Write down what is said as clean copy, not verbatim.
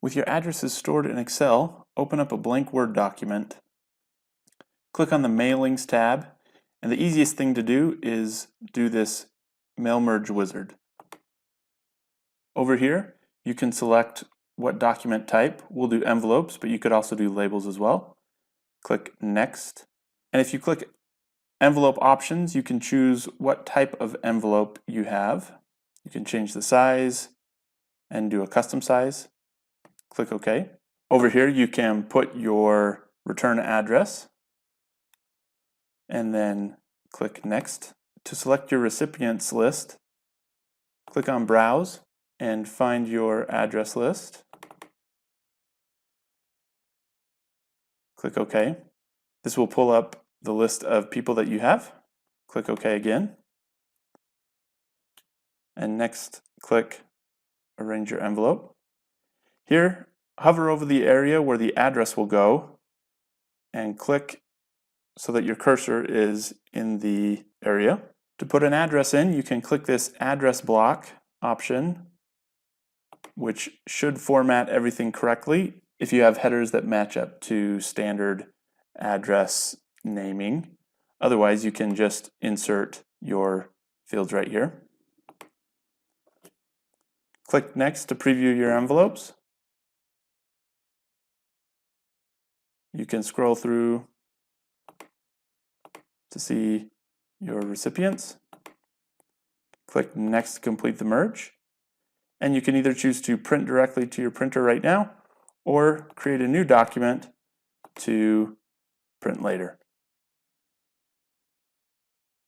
With your addresses stored in Excel, open up a blank Word document, click on the Mailings tab, and the easiest thing to do is do this Mail Merge Wizard. Over here, you can select what document type. We'll do envelopes, but you could also do labels as well. Click Next. And if you click Envelope Options, you can choose what type of envelope you have. You can change the size and do a custom size. Click OK. Over here, you can put your return address and then click Next. To select your recipients list, click on Browse and find your address list. Click OK. This will pull up the list of people that you have. Click OK again. And next, click Arrange your envelope. Here, hover over the area where the address will go and click so that your cursor is in the area. To put an address in, you can click this address block option, which should format everything correctly if you have headers that match up to standard address naming. Otherwise, you can just insert your fields right here. Click Next to preview your envelopes. You can scroll through to see your recipients. Click Next to complete the merge. And you can either choose to print directly to your printer right now or create a new document to print later.